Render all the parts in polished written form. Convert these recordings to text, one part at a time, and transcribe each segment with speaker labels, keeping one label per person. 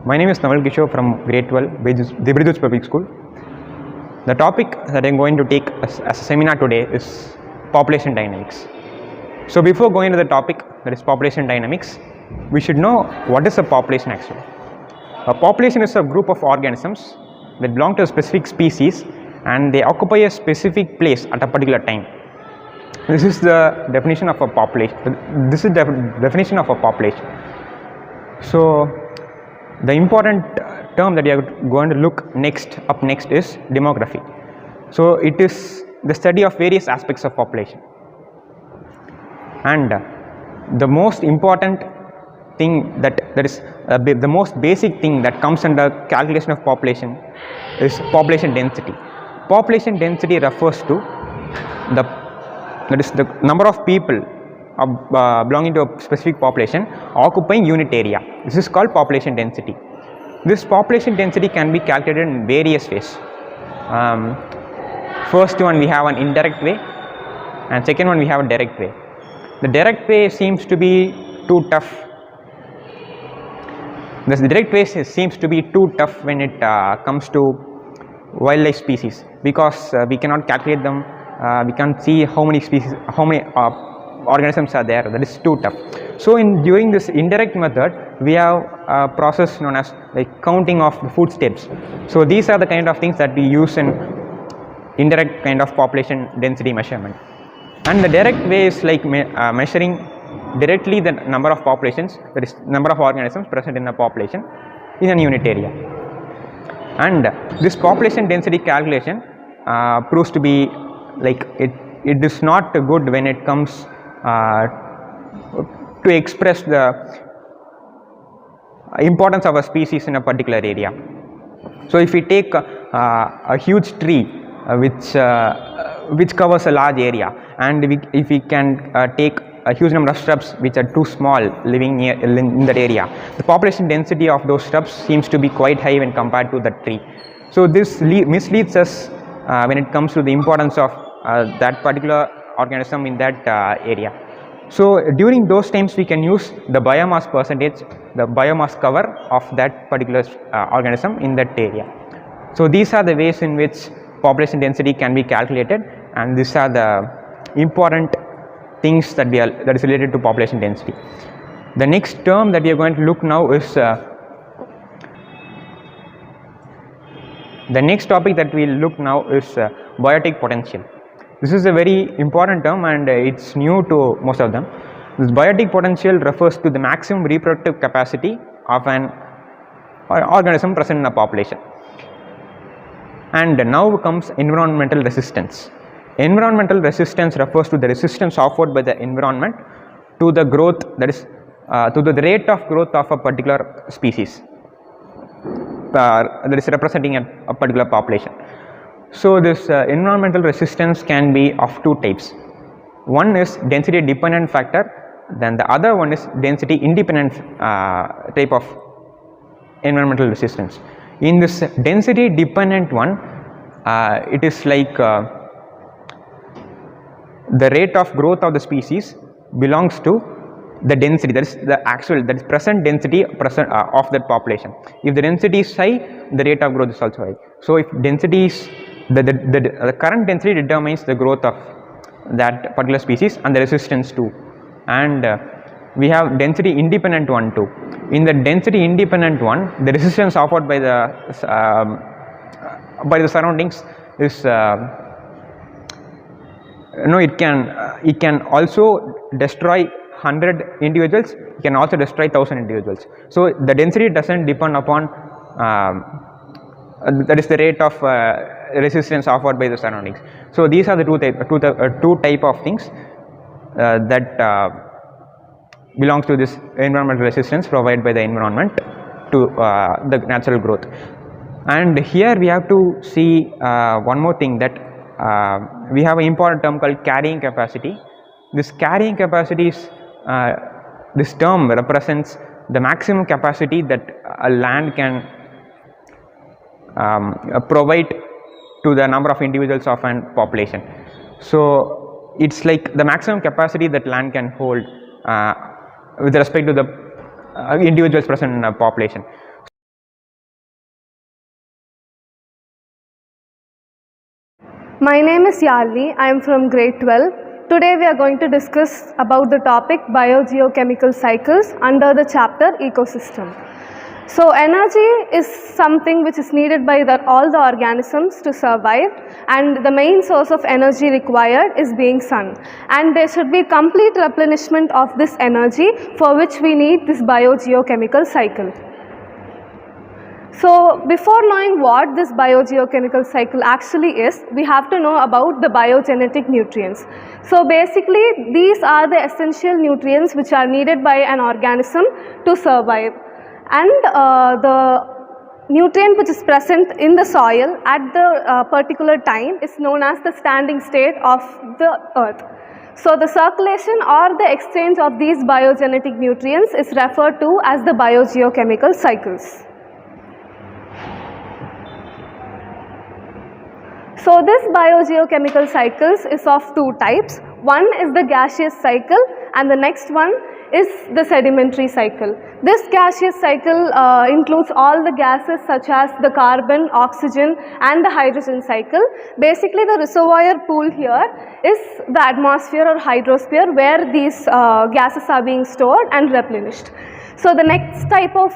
Speaker 1: My name is Kishore from Grade-XII, Biodiversity Public School. The topic that I am going to take as a seminar today is population dynamics. So before going to the topic, that is population dynamics, we should know what is a population actually. A population is a group of organisms that belong to a specific species and they occupy a specific place at a particular time. This is the definition of a population. This is the definition of a population. So the important term that we are going to look up next is demography. So it is the study of various aspects of population, and the most important thing that is the most basic thing that comes under calculation of population is population density. Population density refers to the number of people belonging to a specific population occupying unit area. This is called population density. This population density can be calculated in various ways. First one, we have an indirect way, and second one, we have a direct way. The direct way seems to be too tough. The direct way seems to be too tough when it comes to wildlife species, because we cannot calculate them. We can't see how many species, how many organisms are there. That is too tough. So during this indirect method, we have a process known as like counting of the footsteps. So these are the kind of things that we use in indirect kind of population density measurement. And the direct way is like measuring directly the number of populations, that is number of organisms present in a population in a unit area. And this population density calculation proves to be like it is not good when it comes to express the importance of a species in a particular area. So if we take a huge tree which covers a large area, and if we can take a huge number of shrubs which are too small living in that area, the population density of those shrubs seems to be quite high when compared to the tree. So this misleads us when it comes to the importance of that particular organism in that area. So during those times we can use the biomass percentage, the biomass cover of that particular organism in that area. So these are the ways in which population density can be calculated, and these are the important things that is related to population density. The next term that we are going to look now is the next topic that we will look now is biotic potential. This is a very important term and it's new to most of them. This biotic potential refers to the maximum reproductive capacity of an organism present in a population. And now comes environmental resistance. Environmental resistance refers to the resistance offered by the environment to the growth, that is to the rate of growth of a particular species that is representing a particular population. So this environmental resistance can be of two types. One is density dependent factor, then the other one is density independent type of environmental resistance. In this density dependent one, it is like the rate of growth of the species belongs to the density, that is the actual, that is present density of that population. If the density is high, the rate of growth is also high. So if density is the current density determines the growth of that particular species and the resistance too. And we have density independent one too. In the density independent one, the resistance offered by the surroundings is it can also destroy 100 individuals, it can also destroy 1000 individuals. So the density doesn't depend upon that is the rate of resistance offered by the surroundings. So these are the two type of things that belongs to this environmental resistance provided by the environment to the natural growth. And here we have to see one more thing, that we have an important term called carrying capacity. This carrying capacity is this term represents the maximum capacity that a land can provide to the number of individuals of an population. So it's like the maximum capacity that land can hold with respect to the individuals present in a population.
Speaker 2: My name is Yali. I am from Grade-XII. Today we are going to discuss about the topic biogeochemical cycles under the chapter ecosystem. So energy is something which is needed by all the organisms to survive, and the main source of energy required is being sun, and there should be complete replenishment of this energy, for which we need this biogeochemical cycle. So before knowing what this biogeochemical cycle actually is, we have to know about the biogenetic nutrients. So basically these are the essential nutrients which are needed by an organism to survive, and the nutrient which is present in the soil at the particular time is known as the standing state of the earth. So the circulation or the exchange of these biogenetic nutrients is referred to as the biogeochemical cycles. So this biogeochemical cycles is of two types. One is the gaseous cycle and the next one is the sedimentary cycle. This gaseous cycle includes all the gases such as the carbon, oxygen and the hydrogen cycle. Basically the reservoir pool here is the atmosphere or hydrosphere, where these gases are being stored and replenished. So the next type of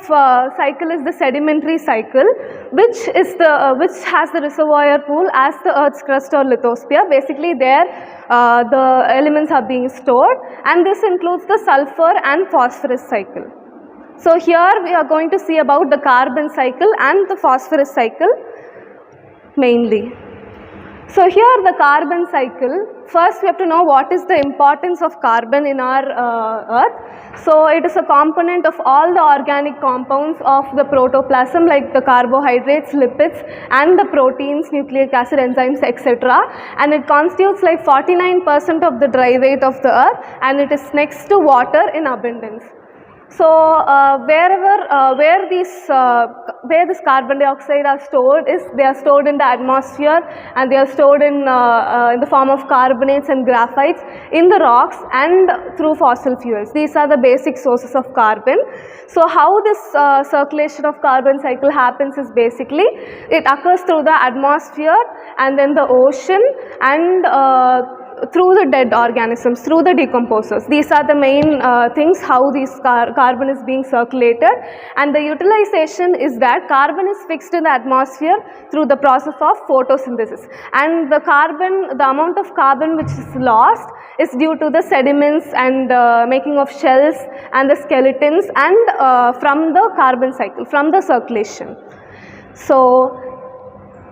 Speaker 2: cycle is the sedimentary cycle, which has the reservoir pool as the Earth's crust or lithosphere. Basically there the elements are being stored, and this includes the sulfur and phosphorus cycle. So here we are going to see about the carbon cycle and the phosphorus cycle mainly. So here the carbon cycle, first we have to know what is the importance of carbon in our earth. So it is a component of all the organic compounds of the protoplasm, like the carbohydrates, lipids and the proteins, nucleic acid, enzymes, etc. And it constitutes like 49% of the dry weight of the earth, and it is next to water in abundance. So where this carbon dioxide are stored is, they are stored in the atmosphere, and they are stored in the form of carbonates and graphites in the rocks and through fossil fuels. These are the basic sources of carbon. So how this circulation of carbon cycle happens is, basically it occurs through the atmosphere and then the ocean and through the dead organisms, through the decomposers. These are the main things how this carbon is being circulated, and the utilization is that carbon is fixed in the atmosphere through the process of photosynthesis, and the amount of carbon which is lost is due to the sediments and making of shells and the skeletons, and from the carbon cycle, from the circulation. So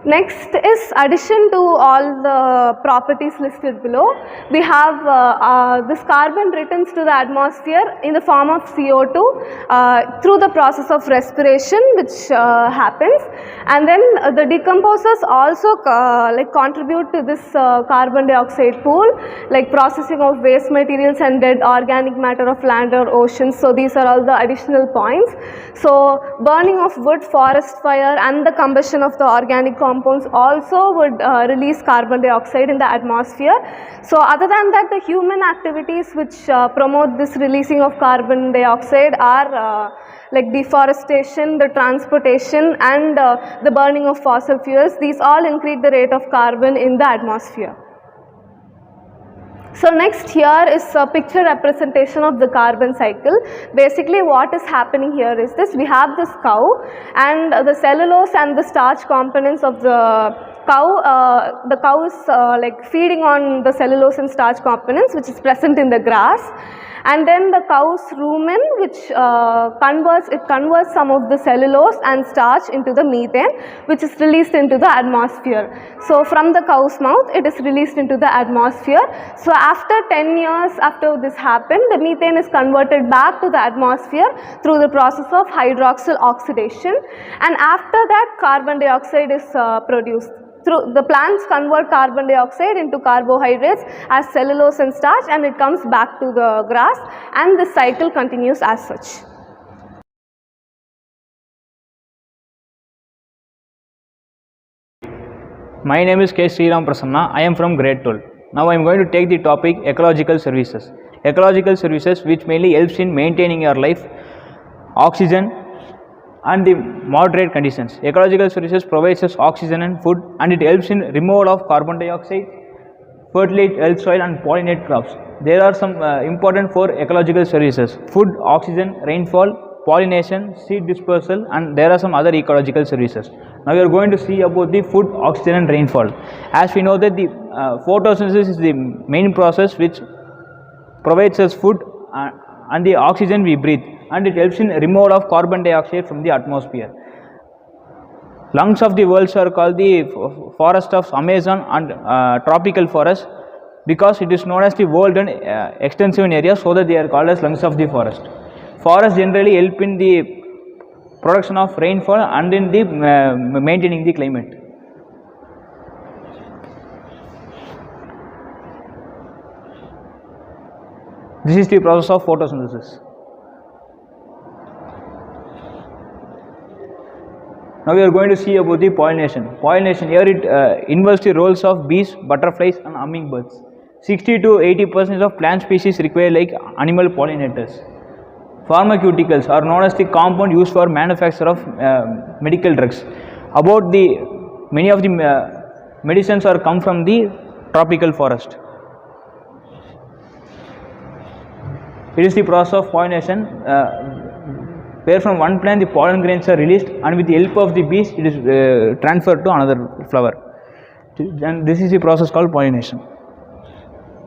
Speaker 2: next is, addition to all the properties listed below, we have this carbon returns to the atmosphere in the form of CO2 through the process of respiration, which happens, and then the decomposers also contribute to this carbon dioxide pool, like processing of waste materials and dead organic matter of land or oceans. So these are all the additional points. So burning of wood, forest fire and the combustion of the organic compounds also would release carbon dioxide in the atmosphere. So other than that, the human activities which promote this releasing of carbon dioxide are like deforestation, the transportation and the burning of fossil fuels. These all increase the rate of carbon in the atmosphere. So next, here is a picture representation of the carbon cycle. Basically what is happening here is this: we have this cow, and the cellulose and the starch components of the cow is like feeding on the cellulose and starch components which is present in the grass, and then the cow's rumen, which converts some of the cellulose and starch into the methane, which is released into the atmosphere. So from the cow's mouth it is released into the atmosphere. So after 10 years after this happened, the methane is converted back to the atmosphere through the process of hydroxyl oxidation, and after that carbon dioxide is produced. Through the plants convert carbon dioxide into carbohydrates as cellulose and starch, and it comes back to the grass, and the cycle continues as such.
Speaker 3: My name is K. Sriram Prasanna. I am from Grade-XII. Now I am going to take the topic ecological services. Ecological services which mainly helps in maintaining your life, oxygen, and the moderate conditions. Ecological services provides us oxygen and food, and it helps in removal of carbon dioxide, fertilate health soil and pollinate crops. There are some important for ecological services: food, oxygen, rainfall, pollination, seed dispersal, and there are some other ecological services. Now we are going to see about the food, oxygen and rainfall. As we know that the photosynthesis is the main process which provides us food and the oxygen we breathe, and it helps in removal of carbon dioxide from the atmosphere. Lungs of the world are called the forest of Amazon and tropical forest, because it is known as the world and extensive in area, so that they are called as lungs of the forest. Forests generally help in the production of rainfall and in the maintaining the climate. This is the process of photosynthesis. Now we are going to see about the pollination. Pollination, here it involves the roles of bees, butterflies and hummingbirds. 60 to 80% of plant species require like animal pollinators. Pharmaceuticals are known as the compound used for manufacture of medical drugs. About the many of the medicines are come from the tropical forest. It is the process of pollination, where from one plant the pollen grains are released, and with the help of the bees it is transferred to another flower. And this is the process called pollination.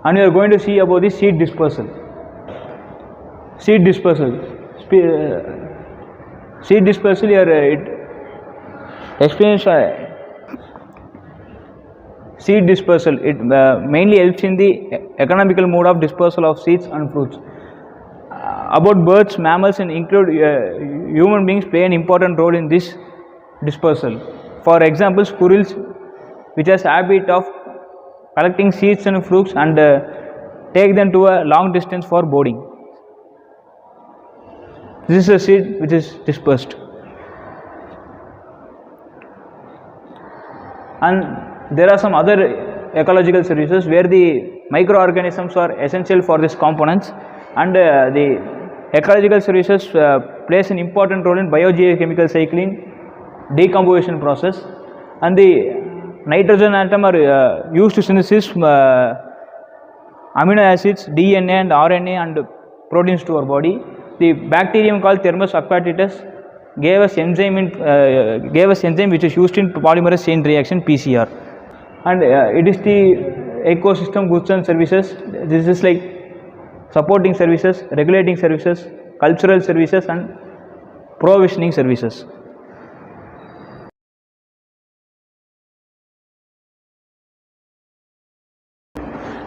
Speaker 3: And we are going to see about the seed dispersal. Seed dispersal. Seed dispersal here it explains seed dispersal. It mainly helps in the economical mode of dispersal of seeds and fruits. About birds, mammals and include human beings play an important role in this dispersal. For example, squirrels, which has habit of collecting seeds and fruits and take them to a long distance for boarding. This is a seed which is dispersed. And there are some other ecological services where the microorganisms are essential for these components, and the ecological services plays an important role in biogeochemical cycling, decomposition process, and the nitrogen atom are used to synthesize amino acids, DNA and RNA and proteins to our body. The bacterium called Thermus aquatitus gave us enzyme which is used in polymerase chain reaction PCR, and it is the ecosystem goods and services. This is like supporting services, regulating services, cultural services and provisioning services.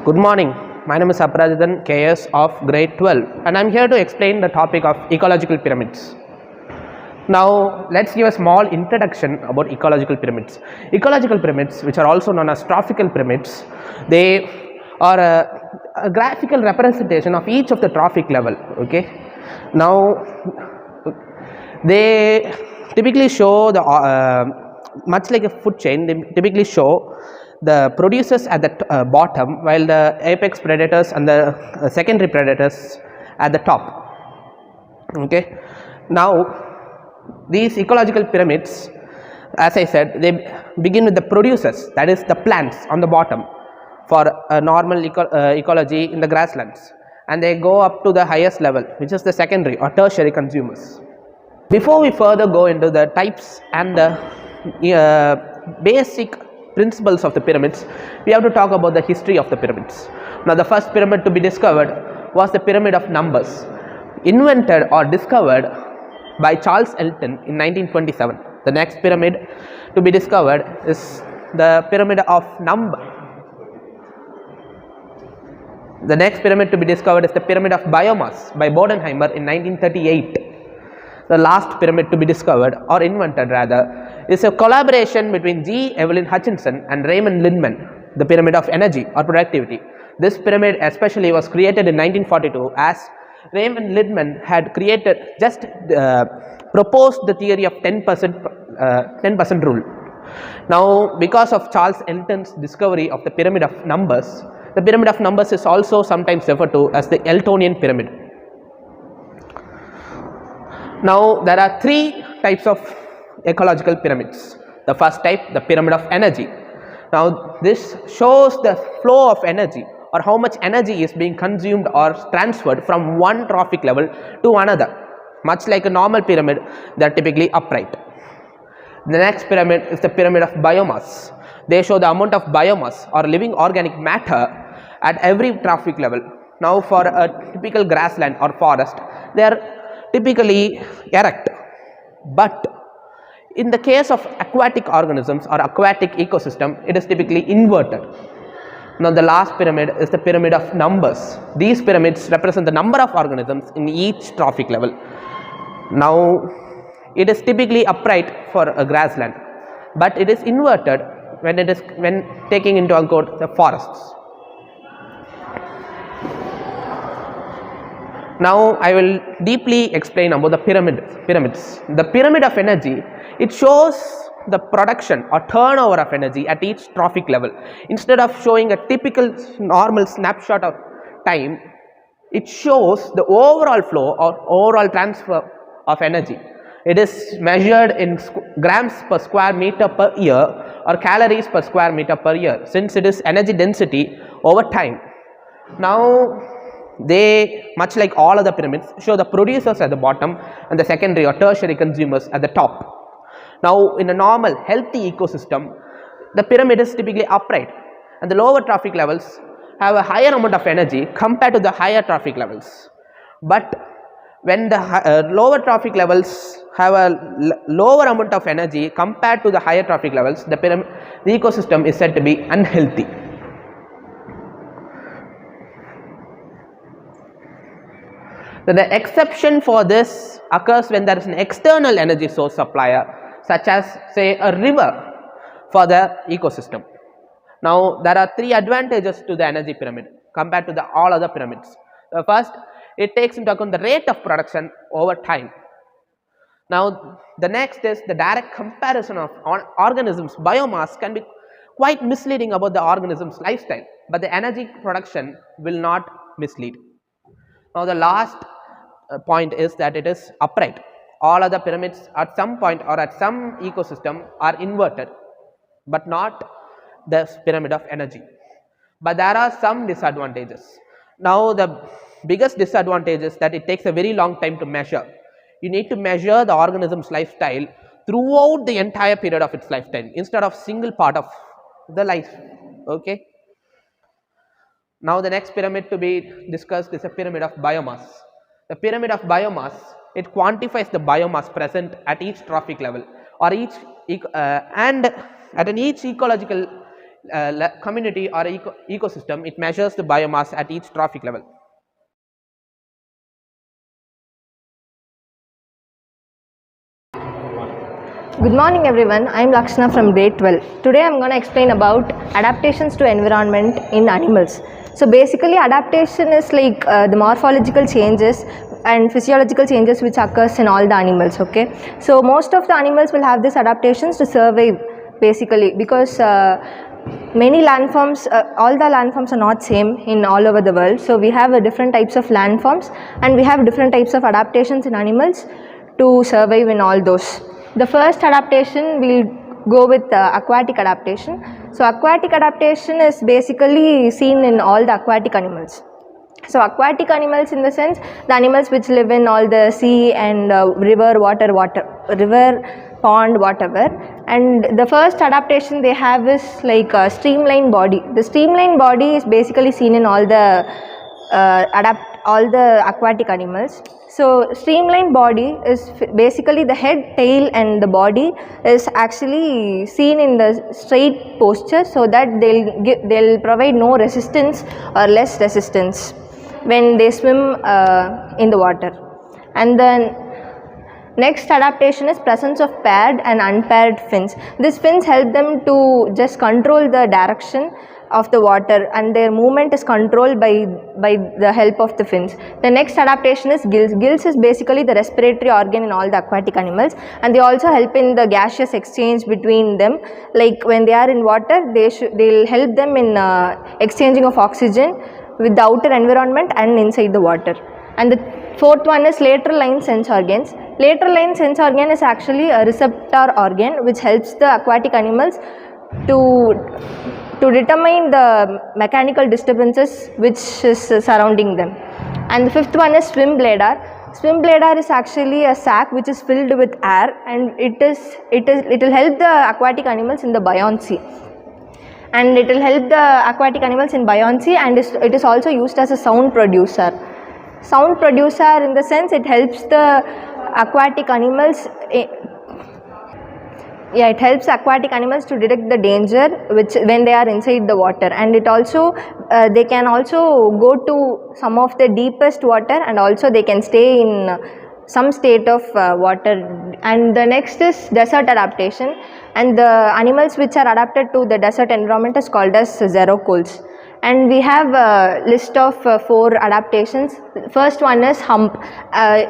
Speaker 4: Good morning, my name is Aparajithan KS of Grade-XII, and I am here to explain the topic of ecological pyramids. Now let's give a small introduction about ecological pyramids. Ecological pyramids, which are also known as trophical pyramids, they are a graphical representation of each of the trophic level. Okay, now they typically show the much like a food chain, they typically show the producers at the bottom, while the apex predators and the secondary predators at the top. Okay, now these ecological pyramids, as I said, they begin with the producers, that is the plants on the bottom for a normal ecology in the grasslands, and they go up to the highest level, which is the secondary or tertiary consumers. Before we further go into the types and the basic principles of the pyramids, we have to talk about the history of the pyramids. Now the first pyramid to be discovered was the pyramid of numbers, invented or discovered by Charles Elton in 1927. The next pyramid to be discovered is the pyramid of The next pyramid to be discovered is the pyramid of biomass by Bodenheimer in 1938. The last pyramid to be discovered, or invented rather, is a collaboration between G. Evelyn Hutchinson and Raymond Lindman, the pyramid of energy or productivity. This pyramid especially was created in 1942, as Raymond Lindman had proposed the theory of 10% rule. Now, because of Charles Elton's discovery of the pyramid of numbers, the pyramid of numbers is also sometimes referred to as the Eltonian pyramid. Now, there are three types of ecological pyramids. The first type, the pyramid of energy. Now this shows the flow of energy, or how much energy is being consumed or transferred from one trophic level to another. Much like a normal pyramid, they are typically upright. The next pyramid is the pyramid of biomass. They show the amount of biomass or living organic matter at every trophic level. Now for a typical grassland or forest, they are typically erect, but in the case of aquatic organisms or aquatic ecosystem, it is typically inverted. Now the last pyramid is the pyramid of numbers. These pyramids represent the number of organisms in each trophic level. Now it is typically upright for a grassland, but it is inverted when taking into account the forests. Now I will deeply explain about the pyramids. The pyramid of energy, it shows the production or turnover of energy at each trophic level. Instead of showing a typical normal snapshot of time, it shows the overall flow or overall transfer of energy. It is measured in grams per square meter per year or calories per square meter per year, since it is energy density over time. Now they, much like all other pyramids, show the producers at the bottom and the secondary or tertiary consumers at the top. Now in a normal healthy ecosystem, the pyramid is typically upright, and the lower trophic levels have a higher amount of energy compared to the higher trophic levels. But when the lower trophic levels have a lower amount of energy compared to the higher trophic levels, the ecosystem is said to be unhealthy. The exception for this occurs when there is an external energy source supplier, such as say a river, for the ecosystem. Now there are three advantages to the energy pyramid compared to all other pyramids. The first, it takes into account the rate of production over time. Now the next is the direct comparison of organisms. Biomass can be quite misleading about the organism's lifestyle, but the energy production will not mislead. Now the last point is that it is upright. All other pyramids at some point or at some ecosystem are inverted, but not the pyramid of energy. But there are some disadvantages. Now the biggest disadvantage is that it takes a very long time to measure. You need to measure the organism's lifestyle throughout the entire period of its lifetime instead of single part of the life. Okay. Now the next pyramid to be discussed is a pyramid of biomass. The pyramid of biomass, it quantifies the biomass present at each trophic level or each and at each ecological community or ecosystem. It measures the biomass at each trophic level.
Speaker 5: Good morning everyone, I am Lakshana from Grade-XII. Today I am going to explain about adaptations to environment in animals. So basically adaptation is like the morphological changes and physiological changes which occurs in all the animals. Okay, so most of the animals will have these adaptations to survive basically, because many landforms, all the landforms are not same in all over the world. So we have different types of landforms and we have different types of adaptations in animals to survive in all those. The first adaptation we'll go with aquatic adaptation. So aquatic adaptation is basically seen in all the aquatic animals. So aquatic animals in the sense the animals which live in all the sea and river, pond, whatever. And the first adaptation they have is like a streamlined body. The streamlined body is basically seen in all the aquatic animals. So streamlined body is basically the head, tail and the body is actually seen in the straight posture, so that they'll provide no resistance or less resistance when they swim in the water. And then next adaptation is presence of paired and unpaired fins. These fins help them to just control the direction of the water, and their movement is controlled by the help of the fins. The next adaptation is gills. Gills is basically the respiratory organ in all the aquatic animals, and they also help in the gaseous exchange between them. Like when they are in water, they'll help them in exchanging of oxygen with the outer environment and inside the water. And the fourth one is lateral line sense organs. Lateral line sense organ is actually a receptor organ which helps the aquatic animals to determine the mechanical disturbances which is surrounding them. And the fifth one is swim bladder. Swim bladder is actually a sac which is filled with air, and it will help the aquatic animals in the buoyancy. And it will help the aquatic animals in buoyancy, and it is also used as a sound producer. Sound producer in the sense it helps the aquatic animals. It helps aquatic animals to detect the danger when they are inside the water, and it also they can also go to some of the deepest water, and also they can stay in some state of water. And the next is desert adaptation, and the animals which are adapted to the desert environment is called as xerocoles. And we have a list of 4 adaptations. First one is hump.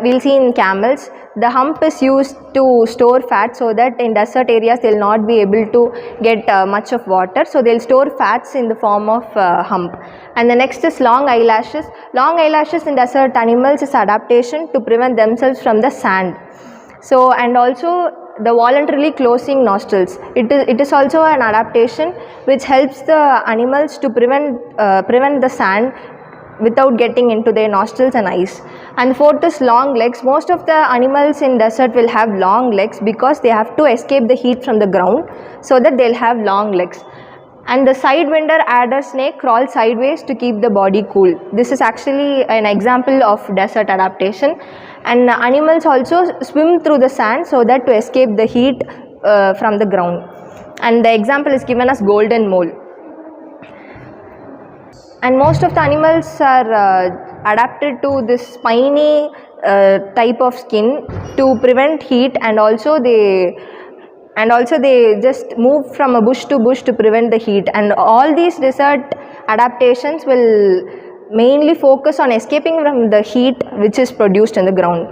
Speaker 5: We'll see in camels. The hump is used to store fat so that in desert areas they will not be able to get much of water. So they will store fats in the form of hump. And the next is long eyelashes. Long eyelashes in desert animals is adaptation to prevent themselves from the sand. So, and also the voluntarily closing nostrils. It is also an adaptation which helps the animals to prevent the sand without getting into their nostrils and eyes. And fourth is long legs. Most of the animals in desert will have long legs because they have to escape the heat from the ground, so that they will have long legs. And the sidewinder adder snake crawls sideways to keep the body cool. This is actually an example of desert adaptation. And animals also swim through the sand so that to escape the heat from the ground. And the example is given as golden mole. And most of the animals are adapted to this spiny type of skin to prevent heat, and also they just move from a bush to bush to prevent the heat. And all these desert adaptations will mainly focus on escaping from the heat which is produced in the ground.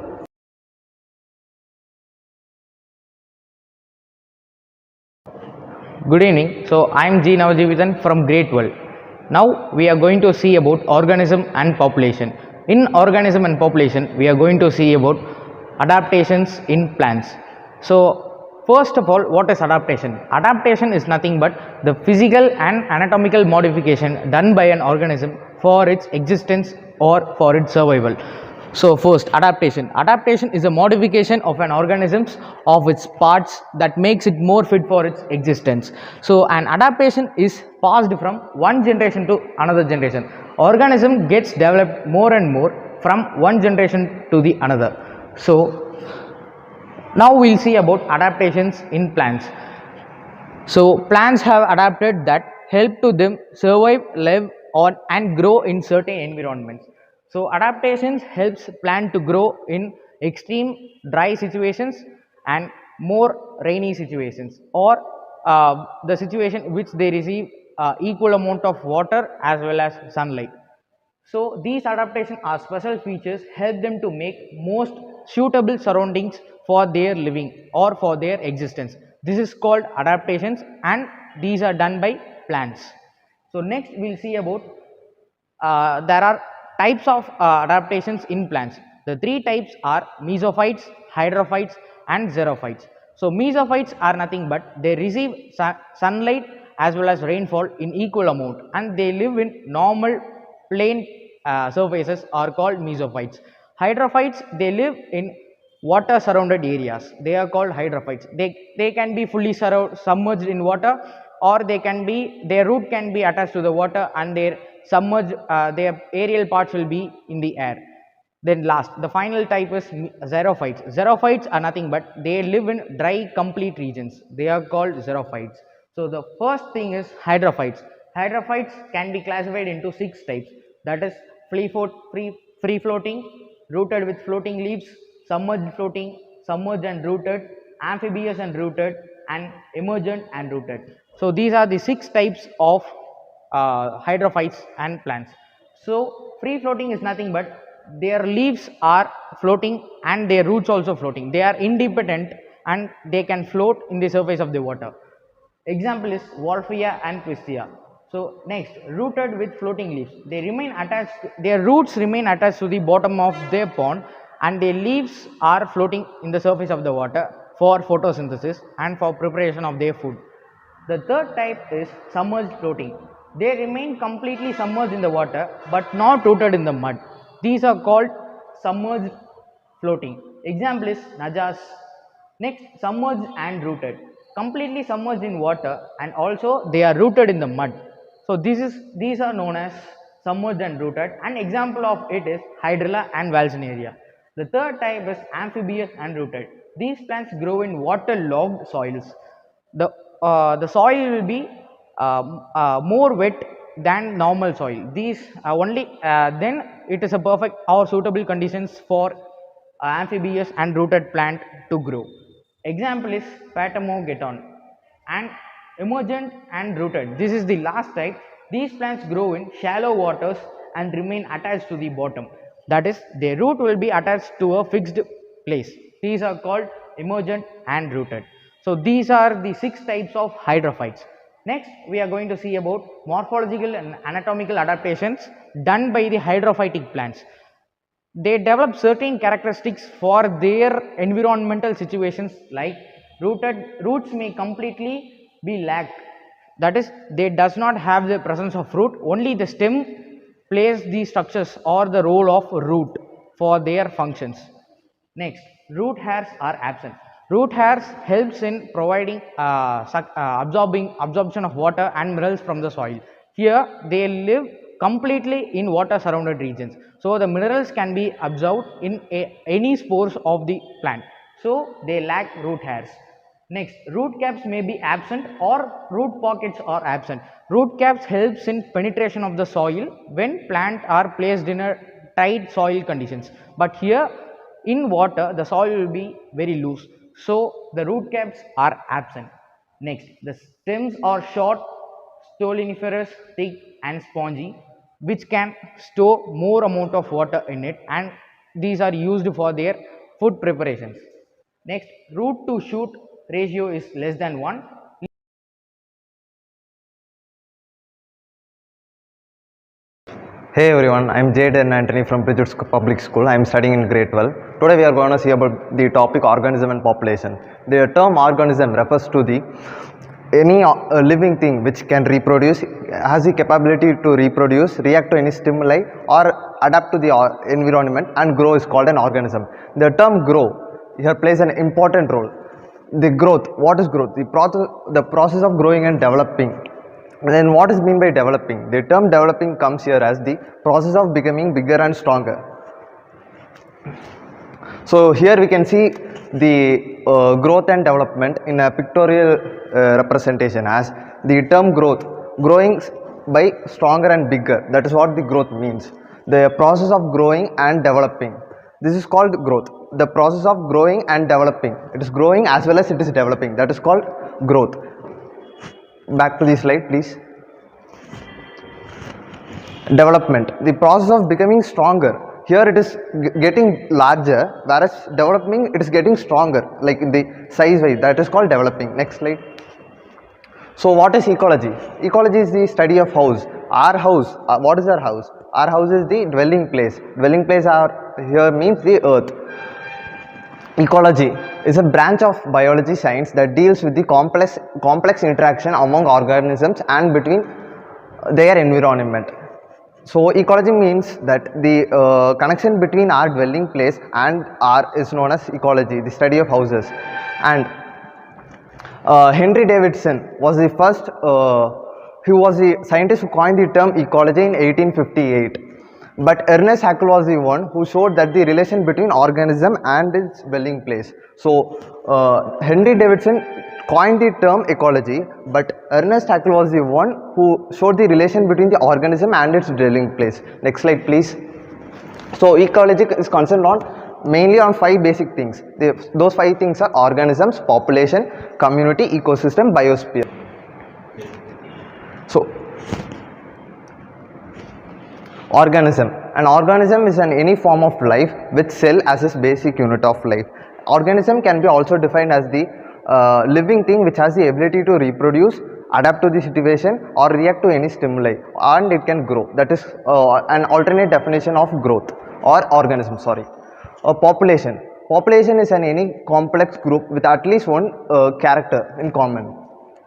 Speaker 6: Good evening. So I am G. Navajeevitan from Grade-XII. Now we are going to see about organism and population. In organism and population, we are going to see about adaptations in plants. So first of all, what is adaptation? Adaptation is nothing but the physical and anatomical modification done by an organism for its existence or for its survival. So first, adaptation. Adaptation is a modification of an organism of its parts that makes it more fit for its existence. So an adaptation is passed from one generation to another generation. Organism gets developed more and more from one generation to the another. So now we will see about adaptations in plants. So plants have adapted that help to them survive, live on and grow in certain environments. So adaptations helps plant to grow in extreme dry situations and more rainy situations, or the situation which they receive equal amount of water as well as sunlight. So these adaptations are special features help them to make most suitable surroundings for their living or for their existence. This is called adaptations, and these are done by plants. So next we will see about there are types of adaptations in plants. The 3 types are mesophytes, hydrophytes and xerophytes. So mesophytes are nothing but they receive sunlight as well as rainfall in equal amount, and they live in normal plain surfaces are called mesophytes. Hydrophytes, they live in water surrounded areas. They are called hydrophytes. They can be fully submerged in water, or they can be, their root can be attached to the water, and their their aerial parts will be in the air. Then last, the final type is xerophytes. Xerophytes are nothing but they live in dry complete regions. They are called xerophytes. So the first thing is hydrophytes. Hydrophytes can be classified into 6 types, that is free floating, rooted with floating leaves, submerged floating, submerged and rooted, amphibious and rooted, and emergent and rooted. So these are the 6 types of hydrophytes and plants. So free floating is nothing but their leaves are floating and their roots also floating. They are independent and they can float in the surface of the water. Example is Wolfia and Twistia. So next, rooted with floating leaves. They remain attached, their roots remain attached to the bottom of their pond, and their leaves are floating in the surface of the water for photosynthesis and for preparation of their food. The third type is submerged floating. They remain completely submerged in the water but not rooted in the mud. These are called submerged floating. Example is najas. Next, submerged and rooted. Completely submerged in water and also they are rooted in the mud. So these are known as submerged and rooted. An example of it is hydrilla and valsinaria. The third type is amphibious and rooted. These plants grow in waterlogged soils. The soil will be more wet than normal soil. These only then it is a perfect or suitable conditions for amphibious and rooted plant to grow. Example is Patamogeton and emergent and rooted. This is the last type. These plants grow in shallow waters and remain attached to the bottom. That is, their root will be attached to a fixed place. These are called emergent and rooted. So these are the 6 types of hydrophytes. Next, we are going to see about morphological and anatomical adaptations done by the hydrophytic plants. They develop certain characteristics for their environmental situations, like roots may completely be lack. That is, they does not have the presence of root, only the stem plays the structures or the role of root for their functions. Next, root hairs are absent. Root hairs helps in providing absorption of water and minerals from the soil. Here they live completely in water surrounded regions. So the minerals can be absorbed in any spores of the plant. So they lack root hairs. Next, root caps may be absent or root pockets are absent. Root caps helps in penetration of the soil when plants are placed in a tight soil conditions. But here in water the soil will be very loose. So the root caps are absent. Next, the stems are short, stoloniferous, thick and spongy, which can store more amount of water in it, and these are used for their food preparations. Next, root to shoot ratio is less than 1.
Speaker 7: Hey everyone, I am Jade and Anthony from Bridget Public School. I am studying in Grade-XII. Today we are going to see about the topic organism and population. The term organism refers to any living thing which can reproduce, has the capability to reproduce, react to any stimuli or adapt to the environment, and grow is called an organism. The term grow here plays an important role. The growth, what is growth? The process of growing and developing. Then what is mean by developing? The term developing comes here as the process of becoming bigger and stronger. So here we can see the growth and development in a pictorial representation as the term growth, growing by stronger and bigger. That is what the growth means. The process of growing and developing. This is called growth. The process of growing and developing. It is growing as well as it is developing. That is called growth. Back to the slide please. Development, the process of becoming stronger. Here it is getting larger, whereas developing it is getting stronger, like in the size wise. That is called developing. Next slide. So what is ecology? Ecology is the study of house. Our house, what is our house? Our house is the dwelling place. Dwelling place here means the earth. Ecology is a branch of biology science that deals with the complex interaction among organisms and between their environment. So ecology means that the connection between our dwelling place and is known as ecology, the study of houses. And Henry Davidson was the first, he was the scientist who coined the term ecology in 1858. But Ernest Haeckel was the one who showed that the relation between organism and its dwelling place. So Henry Davidson coined the term ecology, but Ernest Haeckel was the one who showed the relation between the organism and its dwelling place. Next slide please. So ecology is concerned mainly on 5 basic things. Those 5 things are organisms, population, community, ecosystem, biosphere. So organism. An organism is any form of life with cell as its basic unit of life. Organism can be also defined as the living thing which has the ability to reproduce, adapt to the situation or react to any stimuli, and it can grow. That is an alternate definition of growth or organism. Population. Population is any complex group with at least one character in common.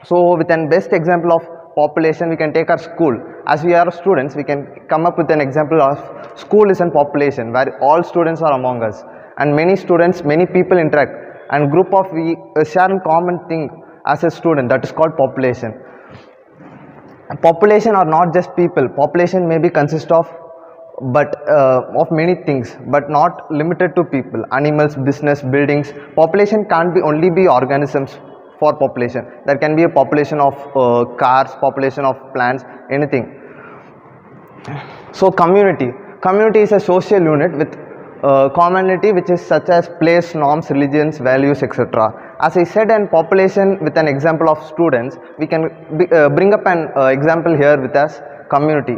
Speaker 7: So with an best example of population, we can take our school. As we are students, we can come up with an example of school is a population where all students are among us, and many students, many people interact, and group of we share a common thing as a student, that is called population. Population are not just people. Population may be consist of many things, but not limited to people, animals, business, buildings. Population can't be only be organisms. For population, there can be a population of cars, population of plants, anything. So community is a social unit with commonality which is such as place, norms, religions, values, etc. As I said, and population with an example of students, we can bring up an example here with us community.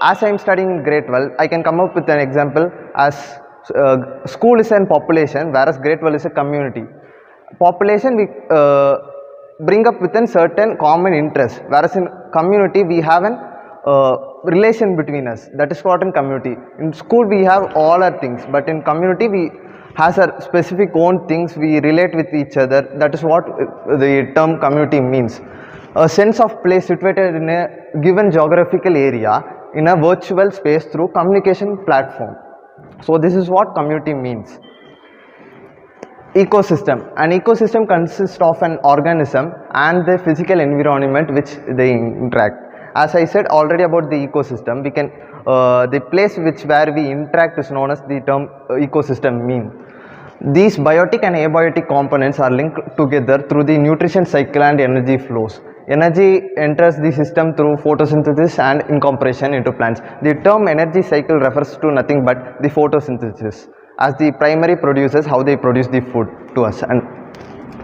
Speaker 7: As I am studying in Grade-XII, I can come up with an example as school is a population, whereas Grade-XII is a community. Population we bring up within certain common interests, whereas in community we have an relation between us, that is what in community. In school we have all our things, but in community we has our specific own things, we relate with each other. That is what the term community means. A sense of place situated in a given geographical area in a virtual space through communication platform. So this is what community means. Ecosystem. An ecosystem consists of an organism and the physical environment which they interact. As I said already about the ecosystem, we can the place where we interact is known as the term ecosystem mean. These biotic and abiotic components are linked together through the nutrition cycle and energy flows. Energy enters the system through photosynthesis and incorporation into plants. The term energy cycle refers to nothing but the photosynthesis, as the primary producers, how they produce the food to us and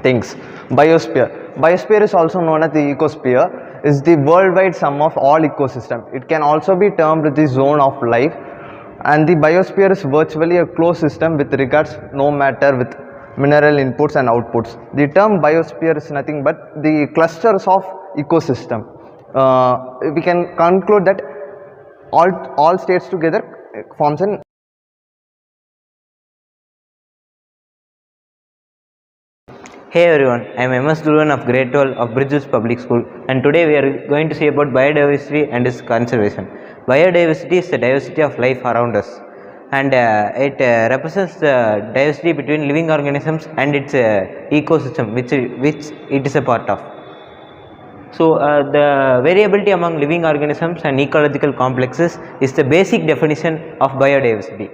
Speaker 7: things. Biosphere is also known as the ecosphere, is the worldwide sum of all ecosystem. It can also be termed the zone of life, and the biosphere is virtually a closed system with regards no matter with mineral inputs and outputs. The term biosphere is nothing but the clusters of ecosystem. We can conclude that all states together forms an.
Speaker 8: Hey everyone, I am MS Dhruvan of Grade-XII of Bridges Public School, and today we are going to see about biodiversity and its conservation. Biodiversity is the diversity of life around us, and it represents the diversity between living organisms and its ecosystem which it is a part of. So the variability among living organisms and ecological complexes is the basic definition of biodiversity.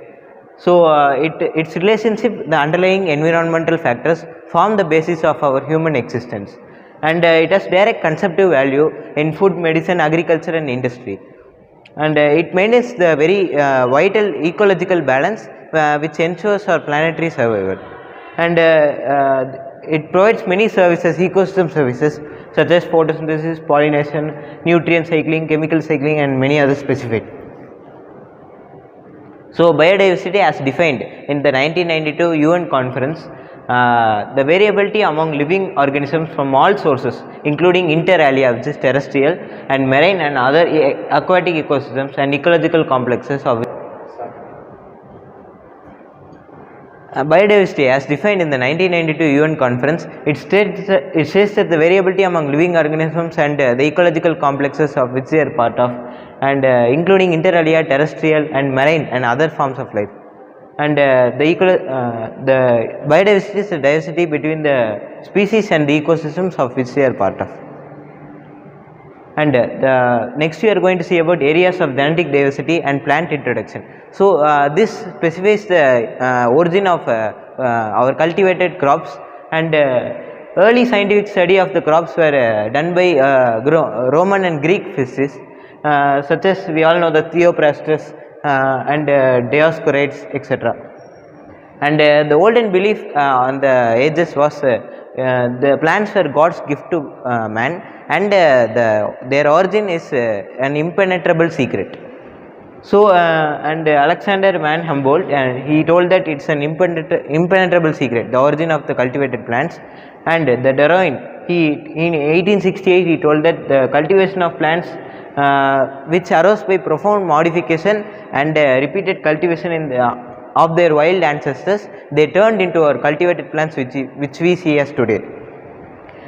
Speaker 8: So its relationship, the underlying environmental factors form the basis of our human existence, and it has direct consumptive value in food, medicine, agriculture and industry, and it maintains the very vital ecological balance which ensures our planetary survival, and it provides many services, ecosystem services such as photosynthesis, pollination, nutrient cycling, chemical cycling and many other specific. So biodiversity as defined in the 1992 UN conference, the variability among living organisms from all sources including inter alia, which is terrestrial and marine and other aquatic ecosystems and ecological complexes of biodiversity as defined in the 1992 UN conference, it states that the variability among living organisms and the ecological complexes of which they are part of, and including inter alia, terrestrial and marine and other forms of life, and the biodiversity is the diversity between the species and the ecosystems of which they are part of. And next we are going to see about areas of genetic diversity and plant introduction. So this specifies the origin of our cultivated crops, and early scientific study of the crops were done by Roman and Greek physicists such as we all know the Theophrastus and Dioscorides, etc. And the olden belief on the ages was the plants were God's gift to man, and their origin is an impenetrable secret. So and Alexander van Humboldt, he told that it's an impenetrable secret, the origin of the cultivated plants. And the Darwin, in 1868 he told that the cultivation of plants which arose by profound modification and repeated cultivation in the of their wild ancestors, they turned into our cultivated plants which we see as today.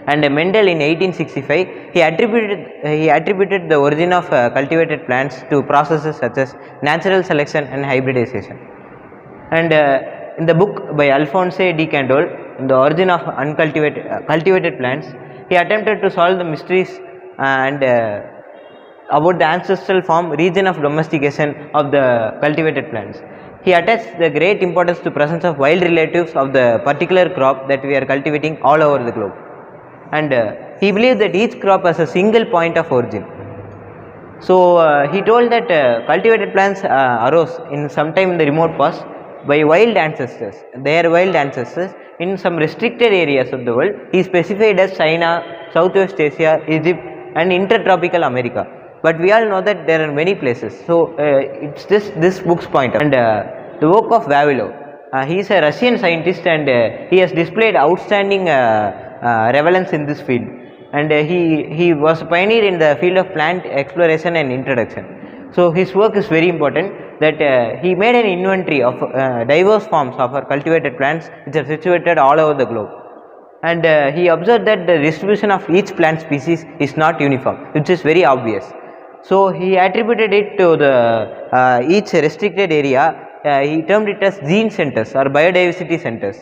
Speaker 8: And Mendel in 1865, he attributed the origin of cultivated plants to processes such as natural selection and hybridization. And in the book by Alphonse de Candolle, The Origin of Cultivated Plants, he attempted to solve the mysteries and about the ancestral form, region of domestication of the cultivated plants. He attached the great importance to presence of wild relatives of the particular crop that we are cultivating all over the globe. And he believed that each crop has a single point of origin. So he told that cultivated plants arose in sometime in the remote past by wild ancestors, their wild ancestors in some restricted areas of the world. He specified as China, Southwest Asia, Egypt and intertropical America. But we all know that there are many places. So it's this book's point. And the work of Vavilov, he is a Russian scientist and he has displayed outstanding relevance in this field, and he was a pioneer in the field of plant exploration and introduction. So his work is very important, that he made an inventory of diverse forms of our cultivated plants which are situated all over the globe, and he observed that the distribution of each plant species is not uniform, which is very obvious. So he attributed it to the each restricted area. He termed it as gene centers or biodiversity centers.